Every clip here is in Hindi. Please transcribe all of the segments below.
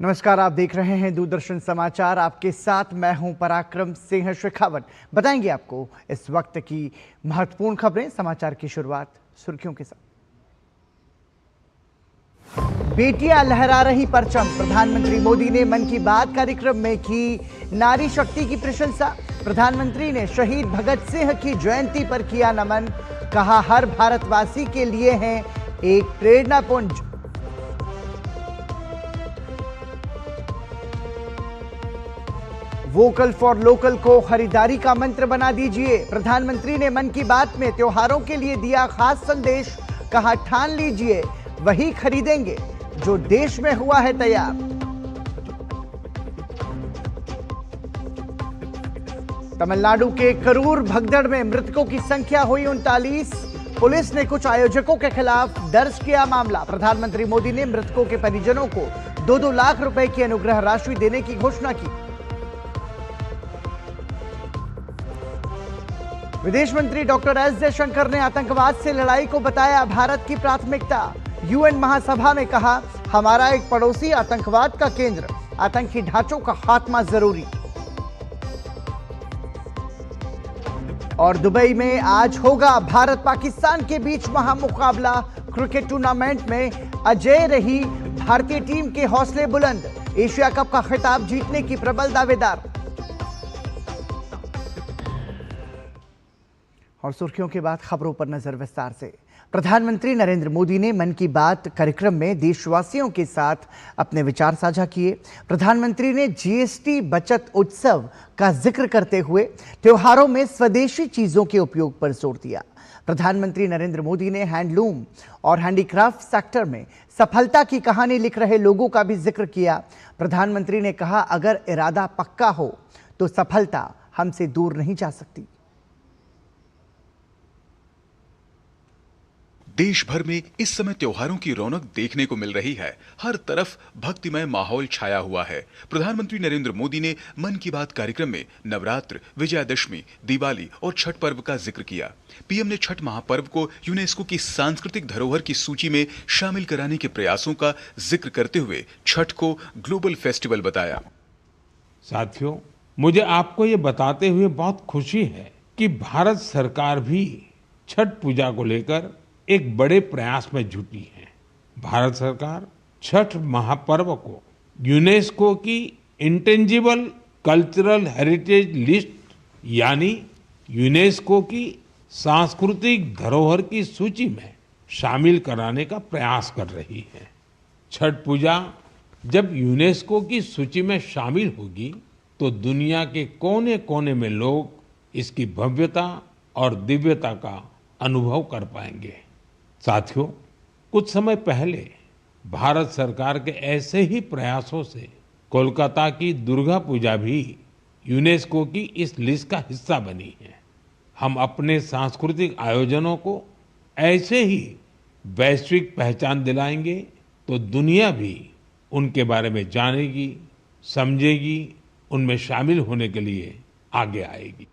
नमस्कार, आप देख रहे हैं दूरदर्शन समाचार। आपके साथ मैं हूं पराक्रम सिंह शेखावत। बताएंगे आपको इस वक्त की महत्वपूर्ण खबरें। समाचार की शुरुआत सुर्खियों के साथ। बेटियां लहरा रही परचम। प्रधानमंत्री मोदी ने मन की बात कार्यक्रम में की नारी शक्ति की प्रशंसा। प्रधानमंत्री ने शहीद भगत सिंह की जयंती पर किया नमन। कहा, हर भारतवासी के लिए है एक प्रेरणापुंज। वोकल फॉर लोकल को खरीदारी का मंत्र बना दीजिए। प्रधानमंत्री ने मन की बात में त्योहारों के लिए दिया खास संदेश। कहा, ठान लीजिए वही खरीदेंगे जो देश में हुआ है तैयार। तमिलनाडु के करूर भगदड़ में मृतकों की संख्या हुई 39। पुलिस ने कुछ आयोजकों के खिलाफ दर्ज किया मामला। प्रधानमंत्री मोदी ने मृतकों के परिजनों को 2-2 लाख रुपए की अनुग्रह राशि देने की घोषणा की। विदेश मंत्री डॉक्टर एस जयशंकर ने आतंकवाद से लड़ाई को बताया भारत की प्राथमिकता। यूएन महासभा में कहा, हमारा एक पड़ोसी आतंकवाद का केंद्र, आतंकी ढांचों का खात्मा जरूरी। और दुबई में आज होगा भारत पाकिस्तान के बीच महामुकाबला। क्रिकेट टूर्नामेंट में अजेय रही भारतीय टीम के हौसले बुलंद। एशिया कप का खिताब जीतने की प्रबल दावेदार। और सुर्खियों के बाद खबरों पर नजर विस्तार से। प्रधानमंत्री नरेंद्र मोदी ने मन की बात कार्यक्रम में देशवासियों के साथ अपने विचार साझा किए। प्रधानमंत्री ने जीएसटी बचत उत्सव का जिक्र करते हुए त्योहारों में स्वदेशी चीजों के उपयोग पर जोर दिया। प्रधानमंत्री नरेंद्र मोदी ने हैंडलूम और हैंडीक्राफ्ट सेक्टर में सफलता की कहानी लिख रहे लोगों का भी जिक्र किया। प्रधानमंत्री ने कहा, अगर इरादा पक्का हो तो सफलता हमसे दूर नहीं जा सकती। देश भर में इस समय त्योहारों की रौनक देखने को मिल रही है। हर तरफ भक्तिमय माहौल छाया हुआ है। प्रधानमंत्री नरेंद्र मोदी ने मन की बात कार्यक्रम में नवरात्र, विजयादशमी, दिवाली और छठ पर्व का जिक्र किया। पीएम ने छठ महापर्व को यूनेस्को की सांस्कृतिक धरोहर की सूची में शामिल कराने के प्रयासों का जिक्र करते हुए छठ को ग्लोबल फेस्टिवल बताया। साथियों, मुझे आपको ये बताते हुए बहुत खुशी है कि भारत सरकार भी छठ पूजा को लेकर एक बड़े प्रयास में जुटी है। भारत सरकार छठ महापर्व को यूनेस्को की इंटेंजिबल कल्चरल हेरिटेज लिस्ट यानी यूनेस्को की सांस्कृतिक धरोहर की सूची में शामिल कराने का प्रयास कर रही है। छठ पूजा जब यूनेस्को की सूची में शामिल होगी तो दुनिया के कोने-कोने में लोग इसकी भव्यता और दिव्यता का अनुभव कर पाएंगे। साथियों, कुछ समय पहले भारत सरकार के ऐसे ही प्रयासों से कोलकाता की दुर्गा पूजा भी यूनेस्को की इस लिस्ट का हिस्सा बनी है। हम अपने सांस्कृतिक आयोजनों को ऐसे ही वैश्विक पहचान दिलाएंगे तो दुनिया भी उनके बारे में जानेगी, समझेगी, उनमें शामिल होने के लिए आगे आएगी।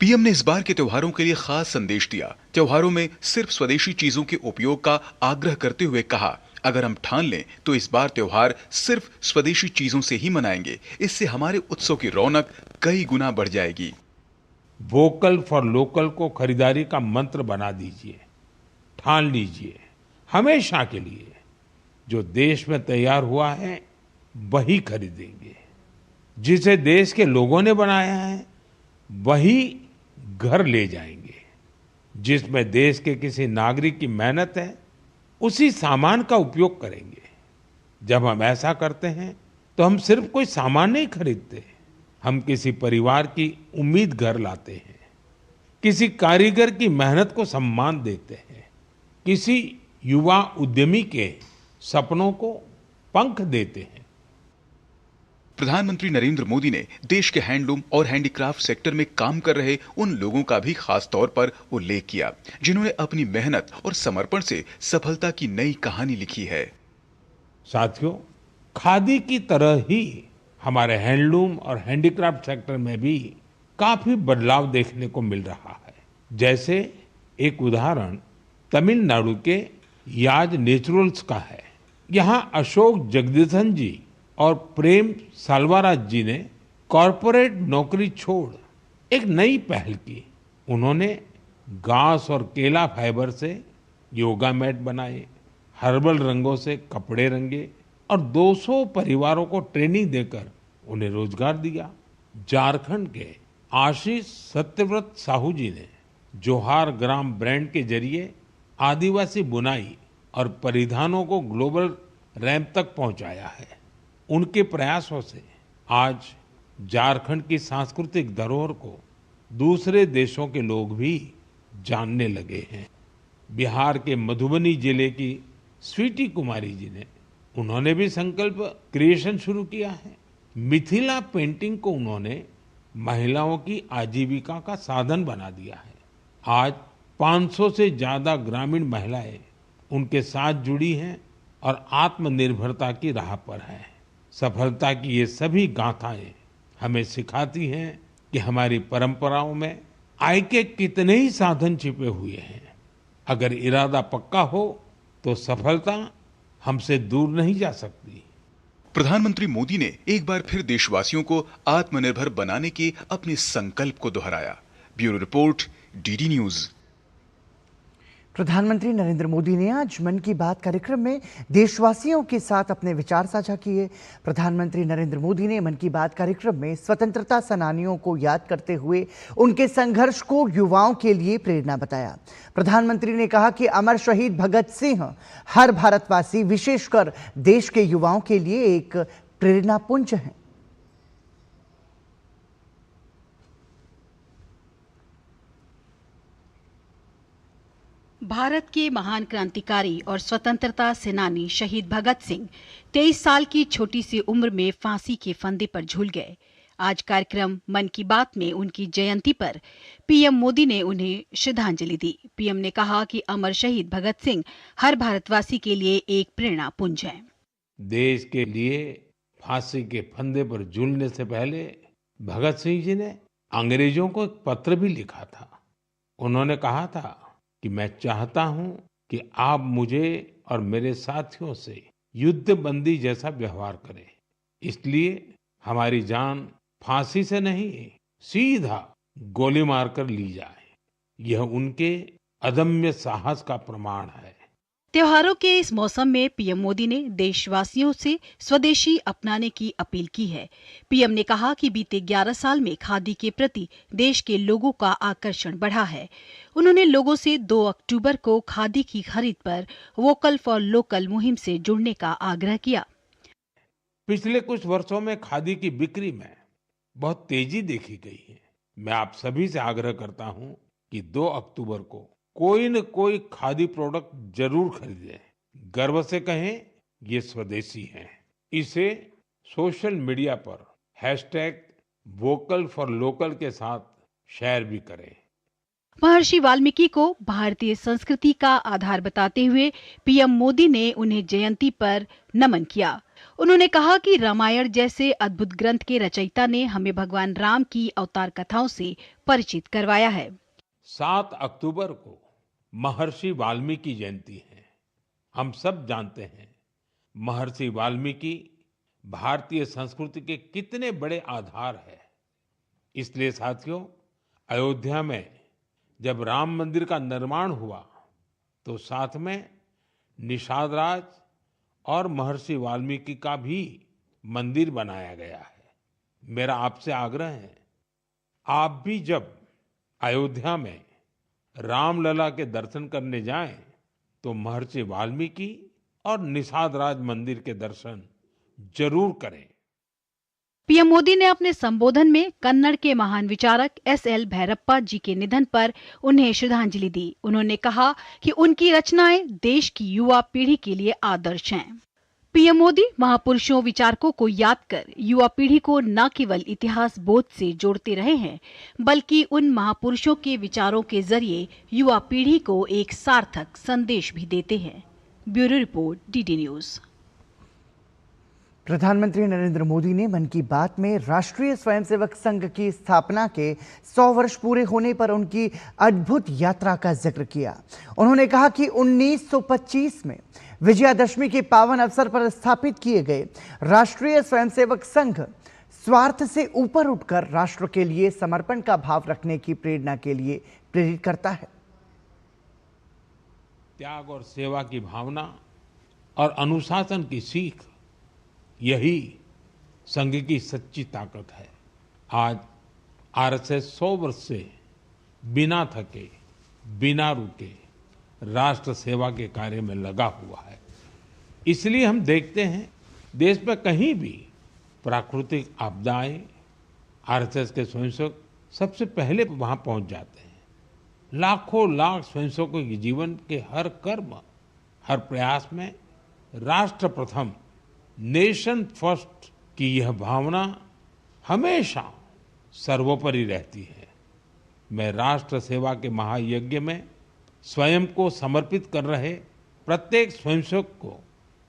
पीएम ने इस बार के त्योहारों के लिए खास संदेश दिया। त्योहारों में सिर्फ स्वदेशी चीजों के उपयोग का आग्रह करते हुए कहा, अगर हम ठान लें तो इस बार त्योहार सिर्फ स्वदेशी चीजों से ही मनाएंगे। इससे हमारे उत्सव की रौनक कई गुना बढ़ जाएगी। वोकल फॉर लोकल को खरीदारी का मंत्र बना दीजिए। ठान लीजिए हमेशा के लिए जो देश में तैयार हुआ है वही खरीदेंगे। जिसे देश के लोगों ने बनाया है वही घर ले जाएंगे। जिसमें देश के किसी नागरिक की मेहनत है उसी सामान का उपयोग करेंगे। जब हम ऐसा करते हैं तो हम सिर्फ कोई सामान नहीं खरीदते, हम किसी परिवार की उम्मीद घर लाते हैं, किसी कारीगर की मेहनत को सम्मान देते हैं, किसी युवा उद्यमी के सपनों को पंख देते हैं। प्रधानमंत्री नरेंद्र मोदी ने देश के हैंडलूम और हैंडीक्राफ्ट सेक्टर में काम कर रहे उन लोगों का भी खास तौर पर उल्लेख किया जिन्होंने अपनी मेहनत और समर्पण से सफलता की नई कहानी लिखी है। साथियों, खादी की तरह ही हमारे हैंडलूम और हैंडीक्राफ्ट सेक्टर में भी काफी बदलाव देखने को मिल रहा है। जैसे एक उदाहरण तमिलनाडु के याज नेचुरल्स का है। यहाँ अशोक जगदीशन जी और प्रेम साल्वाराज जी ने कॉरपोरेट नौकरी छोड़ एक नई पहल की। उन्होंने घास और केला फाइबर से योगा मैट बनाए, हर्बल रंगों से कपड़े रंगे और 200 परिवारों को ट्रेनिंग देकर उन्हें रोजगार दिया। झारखंड के आशीष सत्यव्रत साहू जी ने जोहार ग्राम ब्रांड के जरिए आदिवासी बुनाई और परिधानों को ग्लोबल रैंप तक पहुंचाया है। उनके प्रयासों से आज झारखंड की सांस्कृतिक धरोहर को दूसरे देशों के लोग भी जानने लगे हैं। बिहार के मधुबनी जिले की स्वीटी कुमारी जी ने उन्होंने भी संकल्प क्रिएशन शुरू किया है। मिथिला पेंटिंग को उन्होंने महिलाओं की आजीविका का साधन बना दिया है। आज 500 से ज्यादा ग्रामीण महिलाएं उनके साथ जुड़ी हैं और आत्मनिर्भरता की राह पर हैं। सफलता की ये सभी गाथाएं हमें सिखाती हैं कि हमारी परंपराओं में आय के कितने ही साधन छिपे हुए हैं। अगर इरादा पक्का हो तो सफलता हमसे दूर नहीं जा सकती। प्रधानमंत्री मोदी ने एक बार फिर देशवासियों को आत्मनिर्भर बनाने के अपने संकल्प को दोहराया। Bureau report, DD news. प्रधानमंत्री नरेंद्र मोदी ने आज मन की बात कार्यक्रम में देशवासियों के साथ अपने विचार साझा किए। प्रधानमंत्री नरेंद्र मोदी ने मन की बात कार्यक्रम में स्वतंत्रता सेनानियों को याद करते हुए उनके संघर्ष को युवाओं के लिए प्रेरणा बताया। प्रधानमंत्री ने कहा कि अमर शहीद भगत सिंह हर भारतवासी, विशेषकर देश के युवाओं के लिए एक प्रेरणा पुंज हैं। भारत के महान क्रांतिकारी और स्वतंत्रता सेनानी शहीद भगत सिंह 23 साल की छोटी सी उम्र में फांसी के फंदे पर झूल गए। आज कार्यक्रम मन की बात में उनकी जयंती पर पीएम मोदी ने उन्हें श्रद्धांजलि दी। पीएम ने कहा कि अमर शहीद भगत सिंह हर भारतवासी के लिए एक प्रेरणा पुंज है। देश के लिए फांसी के फंदे पर झूलने से पहले भगत सिंह जी ने अंग्रेजों को एक पत्र भी लिखा था। उन्होंने कहा था कि मैं चाहता हूं कि आप मुझे और मेरे साथियों से युद्ध बंदी जैसा व्यवहार करें। इसलिए हमारी जान फांसी से नहीं, सीधा गोली मारकर ली जाए। यह उनके अदम्य साहस का प्रमाण है। त्योहारों के इस मौसम में पीएम मोदी ने देशवासियों से स्वदेशी अपनाने की अपील की है। पीएम ने कहा कि बीते 11 साल में खादी के प्रति देश के लोगों का आकर्षण बढ़ा है। उन्होंने लोगों से 2 अक्टूबर को खादी की खरीद पर वोकल फॉर लोकल मुहिम से जुड़ने का आग्रह किया। पिछले कुछ वर्षों में खादी की बिक्री में बहुत तेजी देखी गई है। मैं आप सभी से आग्रह करता हूं कि 2 अक्टूबर को कोई न कोई खादी प्रोडक्ट जरूर खरीदें। गर्व से कहें ये स्वदेशी है। इसे सोशल मीडिया पर #वोकल फॉर लोकल के साथ शेयर भी करें। महर्षि वाल्मीकि को भारतीय संस्कृति का आधार बताते हुए पीएम मोदी ने उन्हें जयंती पर नमन किया। उन्होंने कहा कि रामायण जैसे अद्भुत ग्रंथ के रचयिता ने हमें भगवान राम की अवतार कथाओं से परिचित करवाया है। 7 अक्टूबर को महर्षि वाल्मीकि जयंती है। हम सब जानते हैं महर्षि वाल्मीकि भारतीय संस्कृति के कितने बड़े आधार है। इसलिए साथियों, अयोध्या में जब राम मंदिर का निर्माण हुआ तो साथ में निषाद राज और महर्षि वाल्मीकि का भी मंदिर बनाया गया है। मेरा आपसे आग्रह है, आप भी जब अयोध्या में रामलला के दर्शन करने जाएं तो महर्षि वाल्मीकि और निषाद राज मंदिर के दर्शन जरूर करें। पीएम मोदी ने अपने संबोधन में कन्नड़ के महान विचारक SL भैरप्पा जी के निधन पर उन्हें श्रद्धांजलि दी। उन्होंने कहा कि उनकी रचनाएं देश की युवा पीढ़ी के लिए आदर्श हैं। पीएम मोदी महापुरुषों विचारकों को याद कर युवा पीढ़ी को न केवल इतिहास बोध से जोड़ते रहे हैं, बल्कि उन महापुरुषों के विचारों के जरिए युवा पीढ़ी को एक सार्थक संदेश भी देते हैं। Bureau report, DD news. प्रधानमंत्री नरेंद्र मोदी ने मन की बात में राष्ट्रीय स्वयंसेवक संघ की स्थापना के 100 वर्ष पूरे होने पर उनकी अद्भुत यात्रा का जिक्र किया। उन्होंने कहा कि 1925 में विजयादशमी के पावन अवसर पर स्थापित किए गए राष्ट्रीय स्वयंसेवक संघ स्वार्थ से ऊपर उठकर राष्ट्र के लिए समर्पण का भाव रखने की प्रेरणा के लिए प्रेरित करता है। त्याग और सेवा की भावना और अनुशासन की सीख, यही संघ की सच्ची ताकत है। आज आरएसएस 100 वर्ष से बिना थके, बिना रुके राष्ट्र सेवा के कार्य में लगा हुआ है। इसलिए हम देखते हैं देश में कहीं भी प्राकृतिक आपदाएं, आरएसएस के स्वयंसेवक सबसे पहले वहां पहुंच जाते हैं। लाखों लाख स्वयंसेवकों के जीवन के हर कर्म, हर प्रयास में राष्ट्र प्रथम, नेशन फर्स्ट की यह भावना हमेशा सर्वोपरि रहती है। मैं राष्ट्र सेवा के महायज्ञ में स्वयं को समर्पित कर रहे प्रत्येक स्वयंसेवक को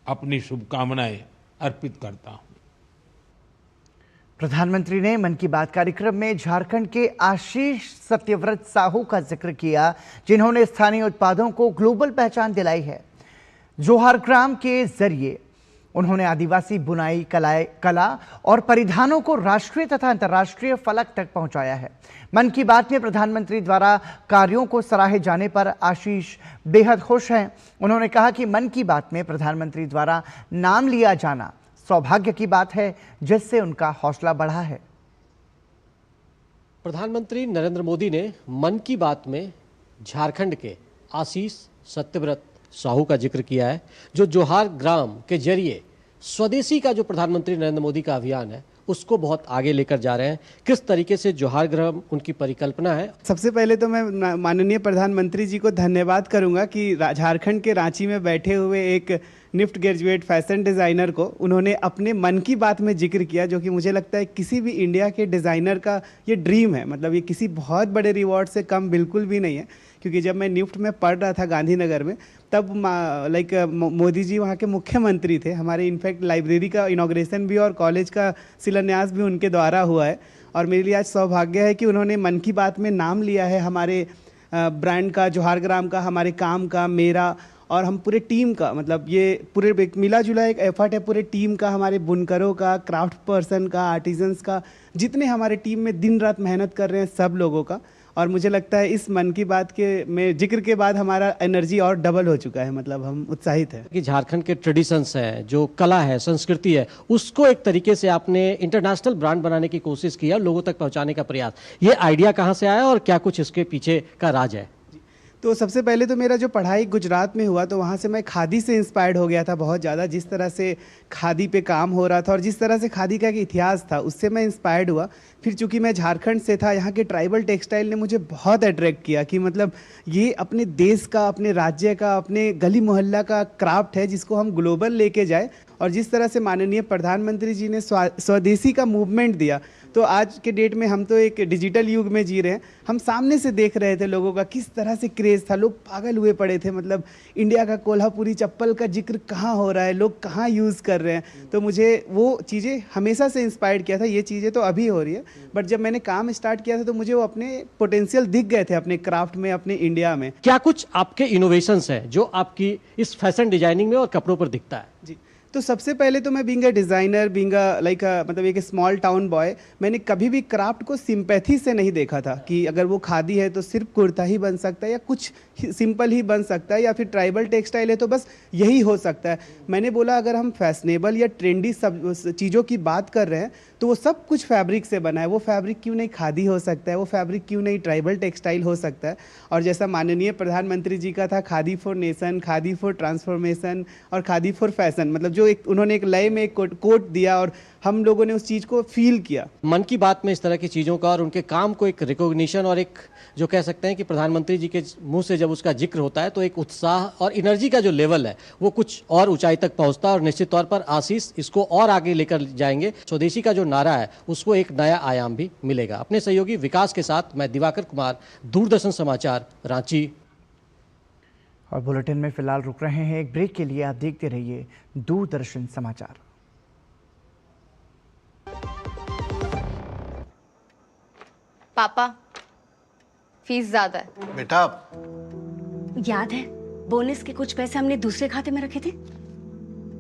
अपनी शुभकामनाएं अर्पित करता हूं। प्रधानमंत्री ने मन की बात कार्यक्रम में झारखंड के आशीष सत्यव्रत साहू का जिक्र किया, जिन्होंने स्थानीय उत्पादों को ग्लोबल पहचान दिलाई है। जोहार ग्राम के जरिए उन्होंने आदिवासी बुनाई कला और परिधानों को राष्ट्रीय तथा अंतर्राष्ट्रीय फलक तक पहुंचाया है। मन की बात में प्रधानमंत्री द्वारा कार्यों को सराहे जाने पर आशीष बेहद खुश हैं। उन्होंने कहा कि मन की बात में प्रधानमंत्री द्वारा नाम लिया जाना सौभाग्य की बात है, जिससे उनका हौसला बढ़ा है। प्रधानमंत्री नरेंद्र मोदी ने मन की बात में झारखंड के आशीष सत्यव्रत साहू का जिक्र किया है, जो जोहार ग्राम के जरिए स्वदेशी का जो प्रधानमंत्री नरेंद्र मोदी का अभियान है उसको बहुत आगे लेकर जा रहे हैं। किस तरीके से जोहार ग्राम उनकी परिकल्पना है। सबसे पहले तो मैं माननीय प्रधानमंत्री जी को धन्यवाद करूंगा कि झारखंड के रांची में बैठे हुए एक निफ्ट ग्रेजुएट फैशन डिज़ाइनर को उन्होंने अपने मन की बात में जिक्र किया, जो कि मुझे लगता है किसी भी इंडिया के डिज़ाइनर का ये ड्रीम है। मतलब ये किसी बहुत बड़े रिवॉर्ड से कम बिल्कुल भी नहीं है, क्योंकि जब मैं निफ्ट में पढ़ रहा था गांधीनगर में, तब मोदी जी वहाँ के मुख्यमंत्री थे। हमारे इनफैक्ट लाइब्रेरी का इनॉग्रेशन भी और कॉलेज का शिलान्यास भी उनके द्वारा हुआ है। और मेरे लिए आज सौभाग्य है कि उन्होंने मन की बात में नाम लिया है हमारे ब्रांड का, जोहार ग्राम का, हमारे काम का, मेरा और हम पूरे टीम का। मतलब ये पूरे मिला जुला एक एफर्ट है पूरे टीम का, हमारे बुनकरों का, क्राफ्ट पर्सन का, आर्टिजन्स का, जितने हमारे टीम में दिन रात मेहनत कर रहे हैं सब लोगों का। और मुझे लगता है इस मन की बात के में जिक्र के बाद हमारा एनर्जी और डबल हो चुका है। मतलब हम उत्साहित हैं कि झारखंड के ट्रेडिशंस हैं, जो कला है, संस्कृति है, उसको एक तरीके से आपने इंटरनेशनल ब्रांड बनाने की कोशिश की है, लोगों तक पहुंचाने का प्रयास। ये आइडिया कहाँ से आया और क्या कुछ इसके पीछे का राज है? तो सबसे पहले तो मेरा जो पढ़ाई गुजरात में हुआ, तो वहाँ से मैं खादी से इंस्पायर्ड हो गया था बहुत ज़्यादा। जिस तरह से खादी पे काम हो रहा था और जिस तरह से खादी का एक इतिहास था, उससे मैं इंस्पायर्ड हुआ। फिर चूंकि मैं झारखंड से था, यहाँ के ट्राइबल टेक्सटाइल ने मुझे बहुत अट्रैक्ट किया कि मतलब ये अपने देश का, अपने राज्य का, अपने गली मोहल्ला का क्राफ्ट है, जिसको हम ग्लोबल लेके जाए। और जिस तरह से माननीय प्रधानमंत्री जी ने स्वदेशी का मूवमेंट दिया, तो आज के डेट में हम तो एक डिजिटल युग में जी रहे हैं। हम सामने से देख रहे थे लोगों का किस तरह से क्रेज़ था, लोग पागल हुए पड़े थे। मतलब इंडिया का कोल्हापुरी चप्पल का जिक्र कहाँ हो रहा है, लोग कहाँ यूज़ कर रहे हैं। तो मुझे वो चीज़ें हमेशा से इंस्पायर्ड किया था। ये चीज़ें तो अभी हो रही है, बट जब मैंने काम स्टार्ट किया था तो मुझे वो अपने पोटेंशियल दिख गए थे अपने क्राफ्ट में, अपने इंडिया में। क्या कुछ आपके इनोवेशंस हैं जो आपकी इस फैशन डिजाइनिंग में और कपड़ों पर दिखता है? जी, तो सबसे पहले तो मैं बीइंग अ डिज़ाइनर, बीइंग मतलब एक स्मॉल टाउन बॉय, मैंने कभी भी क्राफ्ट को सिंपैथी से नहीं देखा था कि अगर वो खादी है तो सिर्फ कुर्ता ही बन सकता है या कुछ सिंपल ही बन सकता है, या फिर ट्राइबल टेक्सटाइल है तो बस यही हो सकता है। मैंने बोला अगर हम फैशनेबल या ट्रेंडी सब चीज़ों की बात कर रहे हैं तो वो सब कुछ फैब्रिक से बना है। वो फैब्रिक क्यों नहीं खादी हो सकता है, वो फैब्रिक क्यों नहीं ट्राइबल टेक्सटाइल हो सकता है। और जैसा माननीय प्रधानमंत्री जी का था, khadi for nation, khadi for transformation और खादी फॉर फैशन, मतलब जो एक उन्होंने एक लय में एक कोट दिया और हम लोगों ने उस चीज़ को फील किया। मन की बात में इस तरह की चीज़ों का और उनके काम को एक रिकॉग्निशन और एक जो कह सकते हैं कि प्रधानमंत्री जी के मुंह से जब उसका जिक्र होता है तो एक उत्साह और एनर्जी का जो लेवल है वो कुछ और ऊंचाई तक पहुंचता है। और निश्चित तौर पर आशीष इसको और आगे लेकर जाएंगे। स्वदेशी का जो नारा है उसको एक नया आयाम भी मिलेगा। अपने सहयोगी विकास के साथ मैं दिवाकर कुमार, दूरदर्शन समाचार, रांची। और बुलेटिन में फिलहाल रुक रहे हैं एक ब्रेक के लिए। आप देखते रहिए दूरदर्शन समाचार। पापा, फीस ज्यादा है। बेटा, याद है बोनस के कुछ पैसे हमने दूसरे खाते में रखे थे?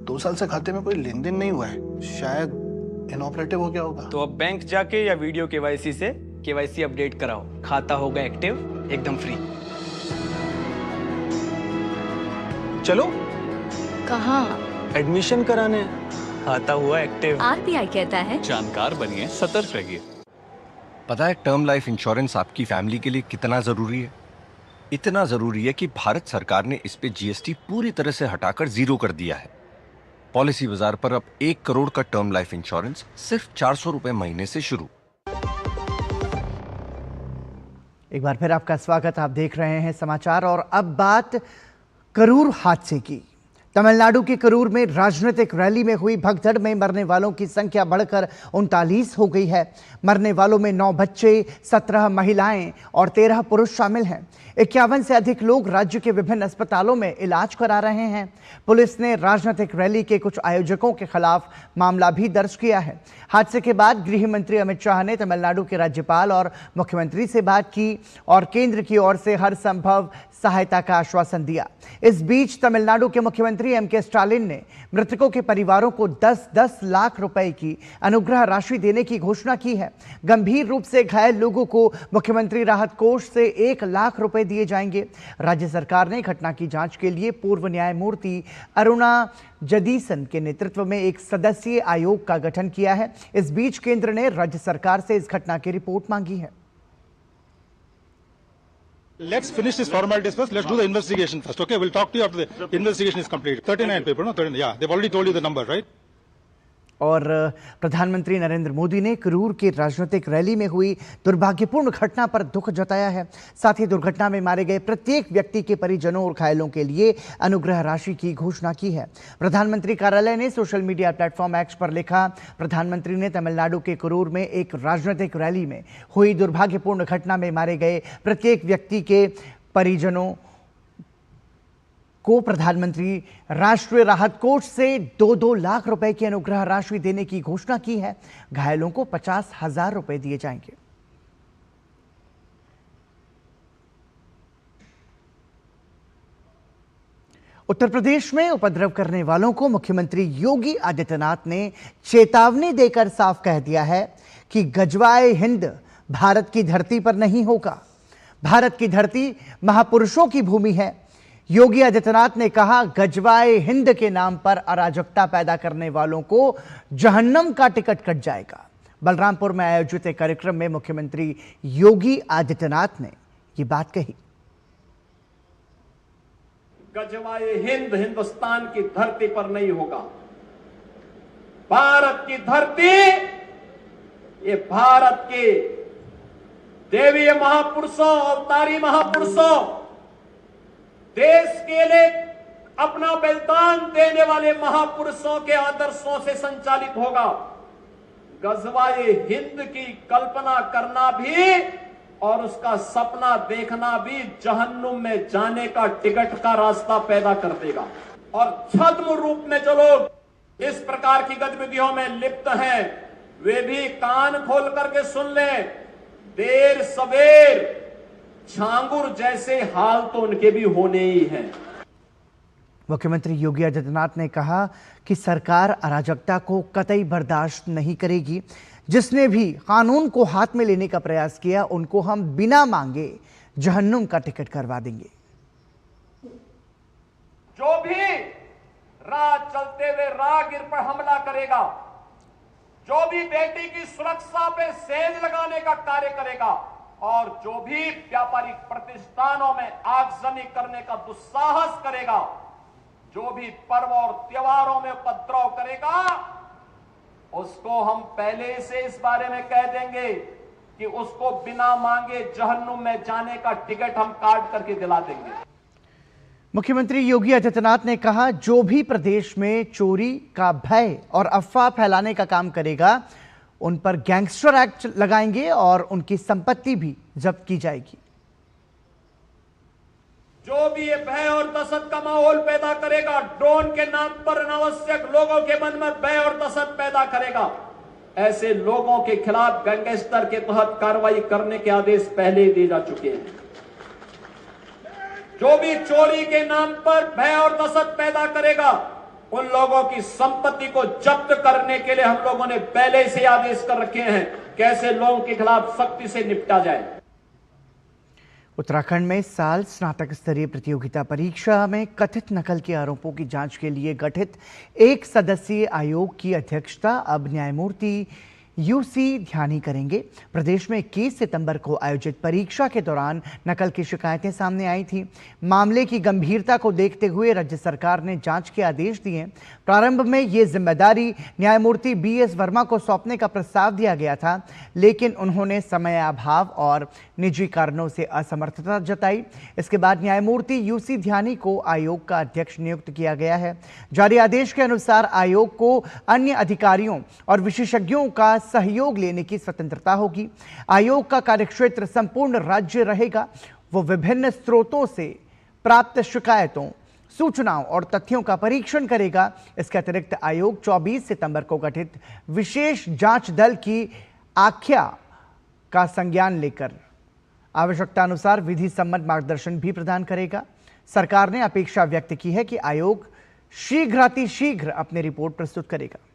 2 साल से खाते में कोई लेन देन नहीं हुआ है, शायद इनऑपरेटिव हो गया होगा। तो अब बैंक जाके या वीडियो केवाईसी से केवाईसी अपडेट कराओ, खाता होगा एक्टिव, एकदम फ्री। चलो कहाँ? एडमिशन कराने, खाता हुआ एक्टिव। आरबीआई कहता है जानकार बनिए, सतर्क रहिए। पता है टर्म लाइफ इंश्योरेंस आपकी फैमिली के लिए कितना जरूरी है? इतना जरूरी है कि भारत सरकार ने इस पे जीएसटी पूरी तरह से हटाकर 0 कर दिया है। पॉलिसी बाजार पर अब 1 करोड़ का टर्म लाइफ इंश्योरेंस सिर्फ 400 रुपए महीने से शुरू। एक बार फिर आपका स्वागत। आप देख रहे हैं समाचार और अब बात करूर हादसे की। तमिलनाडु के करूर में राजनीतिक रैली में हुई भगदड़ में मरने वालों की संख्या बढ़कर 39 हो गई है। मरने वालों में 9 बच्चे, 17 महिलाएं और 13 पुरुष शामिल हैं। 51 से अधिक लोग राज्य के विभिन्न अस्पतालों में इलाज करा रहे हैं। पुलिस ने राजनीतिक रैली के कुछ आयोजकों के खिलाफ मामला भी दर्ज किया है। हादसे के बाद गृह मंत्री अमित शाह ने तमिलनाडु के राज्यपाल और मुख्यमंत्री से बात की और केंद्र की ओर से हर संभव सहायता का आश्वासन दिया। इस बीच तमिलनाडु के मुख्यमंत्री एमके स्टालिन ने मृतकों के परिवारों को 10-10 लाख रुपए की अनुग्रह राशि देने की घोषणा की है। गंभीर रूप से घायल लोगों को मुख्यमंत्री राहत कोष से 1 लाख रुपए दिए जाएंगे। राज्य सरकार ने घटना की जांच के लिए पूर्व न्यायमूर्ति अरुणा जदीसन के नेतृत्व में एक सदस्यीय आयोग का गठन किया है। इस बीच केंद्र ने राज्य सरकार से इस घटना की रिपोर्ट मांगी है। Let's finish this formalities first. Let's do the investigation first. Okay, we'll talk to you after the investigation is complete. 39 people, no? 39, yeah, they've already told you the number, right? और प्रधानमंत्री नरेंद्र मोदी ने करूर की राजनीतिक रैली में हुई दुर्भाग्यपूर्ण घटना पर दुख जताया है। साथ ही दुर्घटना में मारे गए प्रत्येक व्यक्ति के परिजनों और घायलों के लिए अनुग्रह राशि की घोषणा की है। प्रधानमंत्री कार्यालय ने सोशल मीडिया प्लेटफॉर्म एक्स पर लिखा, प्रधानमंत्री ने तमिलनाडु के करूर में एक राजनीतिक रैली में हुई दुर्भाग्यपूर्ण घटना में मारे गए प्रत्येक व्यक्ति के परिजनों को प्रधानमंत्री राष्ट्रीय राहत कोष से 2-2 लाख रुपए की अनुग्रह राशि देने की घोषणा की है। घायलों को 50,000 रुपए दिए जाएंगे। उत्तर प्रदेश में उपद्रव करने वालों को मुख्यमंत्री योगी आदित्यनाथ ने चेतावनी देकर साफ कह दिया है कि गजवाए हिंद भारत की धरती पर नहीं होगा। भारत की धरती महापुरुषों की भूमि है। योगी आदित्यनाथ ने कहा, गजवाए हिंद के नाम पर अराजकता पैदा करने वालों को जहन्नम का टिकट कट जाएगा। बलरामपुर में आयोजित एक कार्यक्रम में मुख्यमंत्री योगी आदित्यनाथ ने ये बात कही। गजवाए हिंद हिंदुस्तान की धरती पर नहीं होगा। भारत की धरती, ये भारत के देवीय महापुरुषों, अवतारी महापुरुषों, देश के लिए अपना बलिदान देने वाले महापुरुषों के आदर्शों से संचालित होगा। गजवाए हिंद की कल्पना करना भी और उसका सपना देखना भी जहन्नुम में जाने का टिकट का रास्ता पैदा कर देगा। और छद्म रूप में जो लोग इस प्रकार की गतिविधियों में लिप्त हैं, वे भी कान खोल करके सुन लें, देर सवेर झांगुर जैसे हाल तो उनके भी होने ही हैं। मुख्यमंत्री योगी आदित्यनाथ ने कहा कि सरकार अराजकता को कतई बर्दाश्त नहीं करेगी। जिसने भी कानून को हाथ में लेने का प्रयास किया, उनको हम बिना मांगे जहन्नुम का टिकट करवा देंगे। जो भी राह चलते हुए राहगीर पर हमला करेगा, जो भी बेटी की सुरक्षा पे सेंध लगाने का कार्य करेगा और जो भी व्यापारिक प्रतिष्ठानों में आगजनी करने का दुस्साहस करेगा, जो भी पर्व और त्योहारों में उपद्रव करेगा, उसको हम पहले से इस बारे में कह देंगे कि उसको बिना मांगे जहन्नुम में जाने का टिकट हम काट करके दिला देंगे। मुख्यमंत्री योगी आदित्यनाथ ने कहा, जो भी प्रदेश में चोरी का भय और अफवाह फैलाने का काम करेगा, उन पर गैंगस्टर एक्ट लगाएंगे और उनकी संपत्ति भी जब्त की जाएगी। जो भी ये भय और दहशत का माहौल पैदा करेगा, ड्रोन के नाम पर अनावश्यक लोगों के मन में भय और दहशत पैदा करेगा, ऐसे लोगों के खिलाफ गैंगस्टर के तहत कार्रवाई करने के आदेश पहले ही दिए जा चुके हैं। जो भी चोरी के नाम पर भय और दहशत पैदा करेगा, उन लोगों की संपत्ति को जब्त करने के लिए हम लोगों ने पहले से आदेश कर रखे हैं कि ऐसे लोगों के खिलाफ सख्ती से निपटा जाए। उत्तराखंड में साल स्नातक स्तरीय प्रतियोगिता परीक्षा में कथित नकल के आरोपों की जांच के लिए गठित एक सदस्यीय आयोग की अध्यक्षता अब न्यायमूर्ति यूसी ध्यानी करेंगे। प्रदेश में 21 सितंबर को आयोजित परीक्षा के दौरान नकल की शिकायतें सामने आई थी। मामले की गंभीरता को देखते हुए राज्य सरकार ने जांच के आदेश दिए। प्रारंभ में ये जिम्मेदारी न्यायमूर्ति बीएस वर्मा को सौंपने का प्रस्ताव दिया गया था, लेकिन उन्होंने समयाभाव और निजी कारणों से असमर्थता जताई। इसके बाद न्यायमूर्ति यूसी ध्यानी को आयोग का अध्यक्ष नियुक्त किया गया है। जारी आदेश के अनुसार आयोग को अन्य अधिकारियों और विशेषज्ञों का सहयोग लेने की स्वतंत्रता होगी। आयोग का कार्यक्षेत्र संपूर्ण राज्य रहेगा। वो विभिन्न स्रोतों से प्राप्त शिकायतों, सूचनाओं और तथ्यों का परीक्षण करेगा। इसके अतिरिक्त आयोग 24 सितंबर को गठित विशेष जांच दल की आख्या का संज्ञान लेकर आवश्यकता अनुसार विधि सम्मत मार्गदर्शन भी प्रदान करेगा। सरकार ने अपेक्षा व्यक्त की है कि आयोग शीघ्रातिशीघ्र अपनी रिपोर्ट प्रस्तुत करेगा।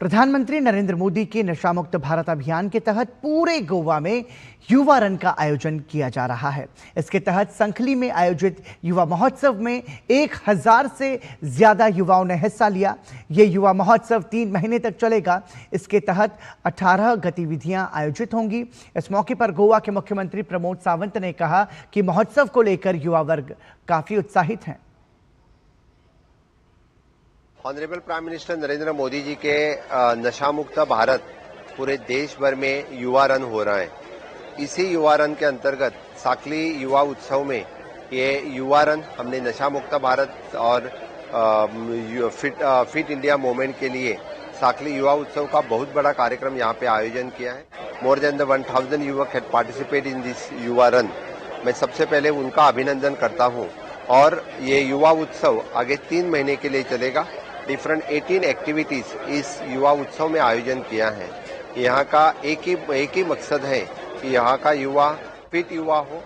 प्रधानमंत्री नरेंद्र मोदी के नशा मुक्त भारत अभियान के तहत पूरे गोवा में युवा रन का आयोजन किया जा रहा है। इसके तहत संखली में आयोजित युवा महोत्सव में 1000 से ज्यादा युवाओं ने हिस्सा लिया। ये युवा महोत्सव 3 महीने तक चलेगा। इसके तहत 18 गतिविधियां आयोजित होंगी। इस मौके पर गोवा के मुख्यमंत्री प्रमोद सावंत ने कहा कि महोत्सव को लेकर युवा वर्ग काफी उत्साहित हैं। Honourable prime minister Narendra Modi ji के नशा मुक्त भारत पूरे देश भर में युवा रन हो रहा है। इसी युवा रन के अंतर्गत साकली युवा उत्सव में ये युवा रन हमने नशा मुक्त भारत और फिट इंडिया मूवमेंट के लिए साकली युवा उत्सव का बहुत बड़ा कार्यक्रम यहाँ पे आयोजन किया है। मोर देन द 1000 युवक हैड पार्टिसिपेट इन दिस युवा रन। मैं सबसे पहले उनका अभिनंदन करता हूँ। और ये युवा उत्सव आगे 3 महीने के लिए चलेगा। डिफरेंट 18 एक्टिविटीज इस युवा उत्सव में आयोजन किया है। यहाँ का एक ही मकसद है कि यहाँ का युवा फिट युवा हो।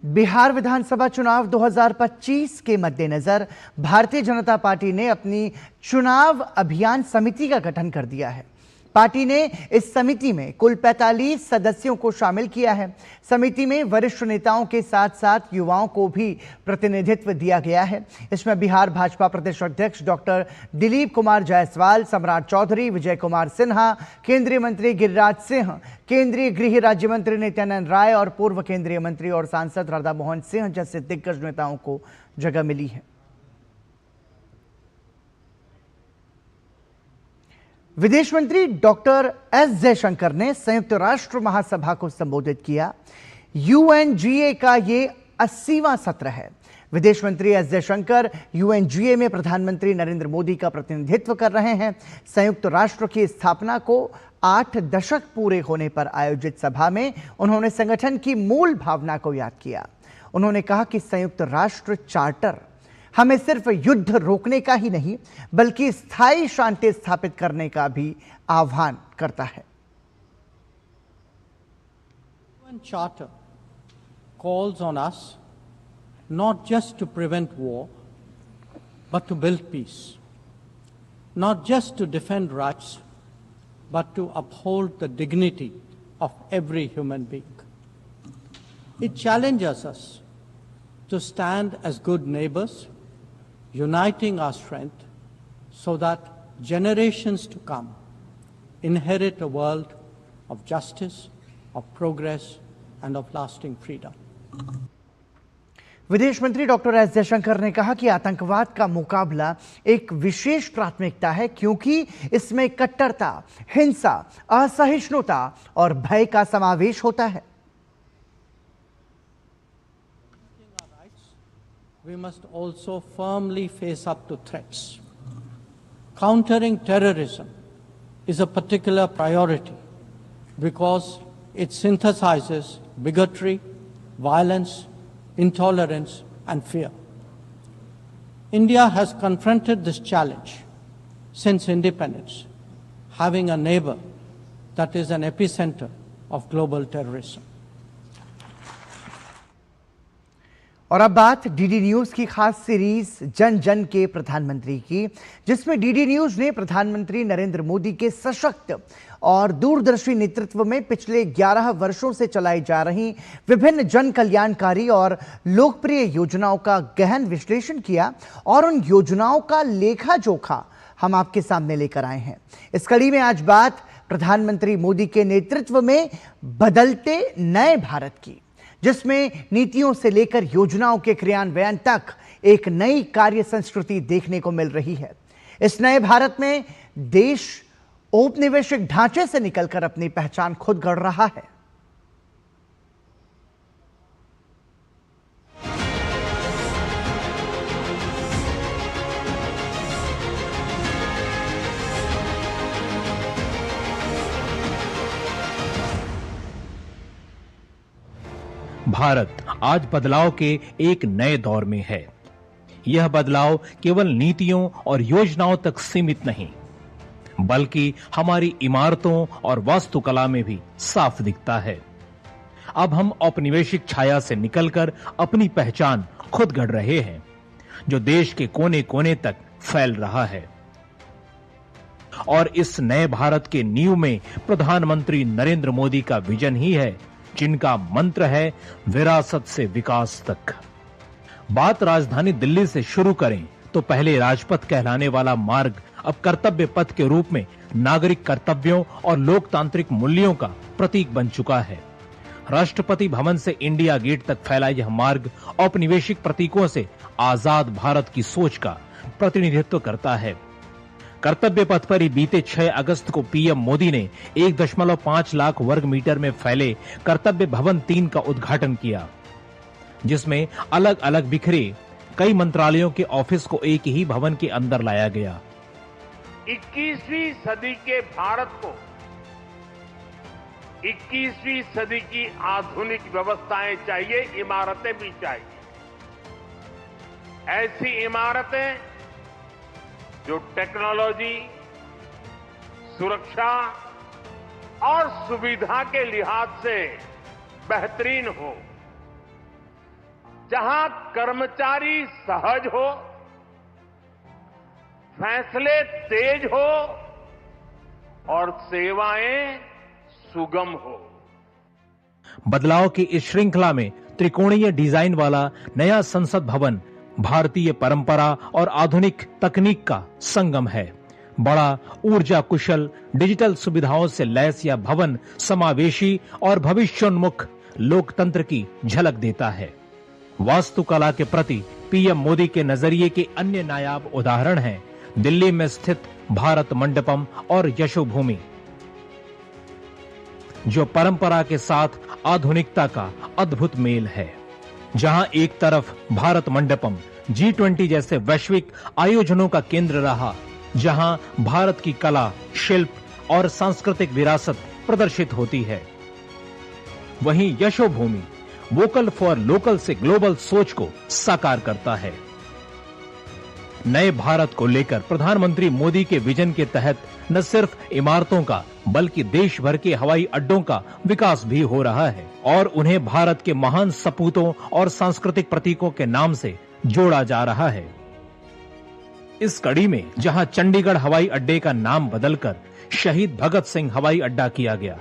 बिहार विधानसभा चुनाव 2025 के मद्देनजर भारतीय जनता पार्टी ने अपनी चुनाव अभियान समिति का गठन कर दिया है। पार्टी ने इस समिति में कुल 45 सदस्यों को शामिल किया है। समिति में वरिष्ठ नेताओं के साथ साथ युवाओं को भी प्रतिनिधित्व दिया गया है। इसमें बिहार भाजपा प्रदेश अध्यक्ष डॉक्टर दिलीप कुमार जायसवाल, सम्राट चौधरी, विजय कुमार सिन्हा, केंद्रीय मंत्री गिरिराज सिंह, केंद्रीय गृह राज्य मंत्री नित्यानंद राय और पूर्व केंद्रीय मंत्री और सांसद राधा मोहन सिंह जैसे दिग्गज नेताओं को जगह मिली है। विदेश मंत्री डॉक्टर एस जयशंकर ने संयुक्त राष्ट्र महासभा को संबोधित किया। यूएनजीए का ये 80वां सत्र है। विदेश मंत्री एस जयशंकर यूएनजीए में प्रधानमंत्री नरेंद्र मोदी का प्रतिनिधित्व कर रहे हैं। संयुक्त राष्ट्र की स्थापना को 8 दशक पूरे होने पर आयोजित सभा में उन्होंने संगठन की मूल भावना को याद किया। उन्होंने कहा कि संयुक्त राष्ट्र चार्टर हमें सिर्फ युद्ध रोकने का ही नहीं बल्कि स्थायी शांति स्थापित करने का भी आह्वान करता है। UN Charter calls on us not just to prevent war but to build peace, not just to defend rights but to uphold the dignity of every human being. It challenges us to stand as good neighbors, uniting our strength so that generations to come inherit a world of justice, of progress and of lasting freedom. विदेश मंत्री डॉक्टर एस जयशंकर ने कहा कि आतंकवाद का मुकाबला एक विशेष प्राथमिकता है क्योंकि इसमें कट्टरता, हिंसा, असहिष्णुता और भय का समावेश होता है। We must also firmly face up to threats. Countering terrorism is a particular priority because it synthesizes bigotry, violence, intolerance and fear. India has confronted this challenge since independence, having a neighbor that is an epicenter of global terrorism. और अब बात डीडी न्यूज की खास सीरीज जन जन के प्रधानमंत्री की, जिसमें डीडी न्यूज ने प्रधानमंत्री नरेंद्र मोदी के सशक्त और दूरदर्शी नेतृत्व में पिछले 11 वर्षों से चलाई जा रही विभिन्न जन कल्याणकारी और लोकप्रिय योजनाओं का गहन विश्लेषण किया और उन योजनाओं का लेखा जोखा हम आपके सामने लेकर आए हैं। इस कड़ी में आज बात प्रधानमंत्री मोदी के नेतृत्व में बदलते नए भारत की, जिसमें नीतियों से लेकर योजनाओं के क्रियान्वयन तक एक नई कार्य संस्कृति देखने को मिल रही है। इस नए भारत में देश औपनिवेशिक ढांचे से निकलकर अपनी पहचान खुद गढ़ रहा है। भारत आज बदलाव के एक नए दौर में है। यह बदलाव केवल नीतियों और योजनाओं तक सीमित नहीं, बल्कि हमारी इमारतों और वास्तुकला में भी साफ दिखता है। अब हम औपनिवेशिक छाया से निकलकर अपनी पहचान खुद गढ़ रहे हैं, जो देश के कोने कोने तक फैल रहा है। और इस नए भारत के नींव में प्रधानमंत्री नरेंद्र मोदी का विजन ही है, जिनका मंत्र है विरासत से विकास तक। बात राजधानी दिल्ली से शुरू करें तो पहले राजपथ कहलाने वाला मार्ग अब कर्तव्य पथ के रूप में नागरिक कर्तव्यों और लोकतांत्रिक मूल्यों का प्रतीक बन चुका है। राष्ट्रपति भवन से इंडिया गेट तक फैला यह मार्ग औपनिवेशिक प्रतीकों से आजाद भारत की सोच का प्रतिनिधित्व करता है। कर्तव्य पथ पर ही बीते 6 अगस्त को पीएम मोदी ने 1.5 लाख वर्ग मीटर में फैले कर्तव्य भवन 3 का उद्घाटन किया, जिसमें अलग अलग बिखरे कई मंत्रालयों के ऑफिस को एक ही भवन के अंदर लाया गया। 21वीं सदी के भारत को 21वीं सदी की आधुनिक व्यवस्थाएं चाहिए, इमारतें भी चाहिए। ऐसी इमारतें जो टेक्नोलॉजी, सुरक्षा और सुविधा के लिहाज से बेहतरीन हो, जहां कर्मचारी सहज हो, फैसले तेज हो और सेवाएं सुगम हो। बदलाव की इस श्रृंखला में त्रिकोणीय डिजाइन वाला नया संसद भवन भारतीय परंपरा और आधुनिक तकनीक का संगम है। बड़ा, ऊर्जा कुशल, डिजिटल सुविधाओं से लैस यह भवन समावेशी और भविष्योन्मुख लोकतंत्र की झलक देता है। वास्तुकला के प्रति पीएम मोदी के नजरिए के अन्य नायाब उदाहरण हैं दिल्ली में स्थित भारत मंडपम और यशोभूमि, जो परंपरा के साथ आधुनिकता का अद्भुत मेल है। जहां एक तरफ भारत मंडपम G20 जैसे वैश्विक आयोजनों का केंद्र रहा, जहां भारत की कला, शिल्प और सांस्कृतिक विरासत प्रदर्शित होती है, वहीं यशोभूमि वोकल फॉर लोकल से ग्लोबल सोच को साकार करता है। नए भारत को लेकर प्रधानमंत्री मोदी के विजन के तहत न सिर्फ इमारतों का बल्कि देश भर के हवाई अड्डों का विकास भी हो रहा है और उन्हें भारत के महान सपूतों और सांस्कृतिक प्रतीकों के नाम से जोड़ा जा रहा है। इस कड़ी में जहां चंडीगढ़ हवाई अड्डे का नाम बदलकर शहीद भगत सिंह हवाई अड्डा किया गया,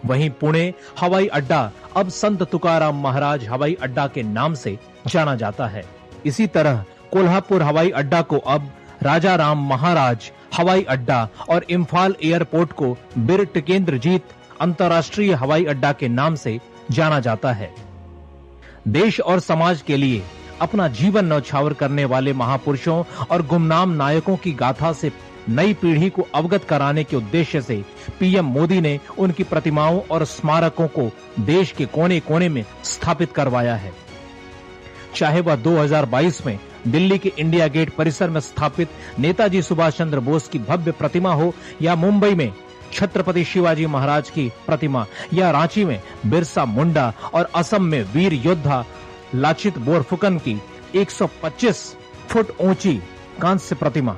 वहीं पुणे हवाई अड्डा अब संत तुकाराम महाराज हवाई अड्डा के नाम से जाना जाता है। इसी तरह कोल्हापुर हवाई अड्डा को अब राजा राम महाराज हवाई अड्डा और इम्फाल एयरपोर्ट को बीर टिकेंद्रजीत अंतर्राष्ट्रीय हवाई अड्डा के नाम से जाना जाता है। देश और समाज के लिए अपना जीवन न्यौछावर करने वाले महापुरुषों और गुमनाम नायकों की गाथा से नई पीढ़ी को अवगत कराने के उद्देश्य से पीएम मोदी ने उनकी प्रतिमाओं और स्मारकों को देश के कोने कोने में स्थापित करवाया है। चाहे वह 2022 में दिल्ली के इंडिया गेट परिसर में स्थापित नेताजी सुभाष चंद्र बोस की भव्य प्रतिमा हो, या मुंबई में छत्रपति शिवाजी महाराज की प्रतिमा, या रांची में बिरसा मुंडा और असम में वीर योद्धा लाचित बोरफुकन की 125 फुट ऊंची कांस्य प्रतिमा।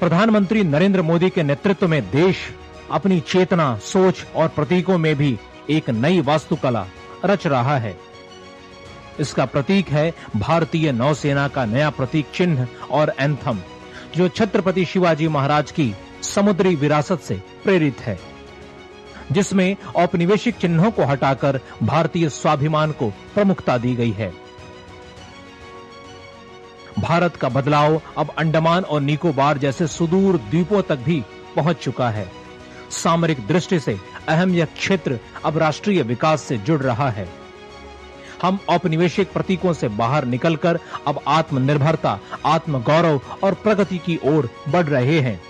प्रधानमंत्री नरेंद्र मोदी के नेतृत्व में देश अपनी चेतना, सोच और प्रतीकों में भी एक नई वास्तुकला रच रहा है। इसका प्रतीक है भारतीय नौसेना का नया प्रतीक चिन्ह और एंथम, जो छत्रपति शिवाजी महाराज की समुद्री विरासत से प्रेरित है, जिसमें औपनिवेशिक चिन्हों को हटाकर भारतीय स्वाभिमान को प्रमुखता दी गई है। भारत का बदलाव अब अंडमान और निकोबार जैसे सुदूर द्वीपों तक भी पहुंच चुका है। सामरिक दृष्टि से अहम यह क्षेत्र अब राष्ट्रीय विकास से जुड़ रहा है। हम औपनिवेशिक प्रतीकों से बाहर निकलकर अब आत्मनिर्भरता, आत्मगौरव और प्रगति की ओर बढ़ रहे हैं।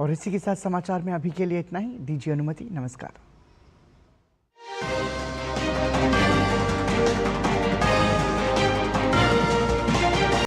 और इसी के साथ समाचार में अभी के लिए इतना ही। दीजिए अनुमति। नमस्कार।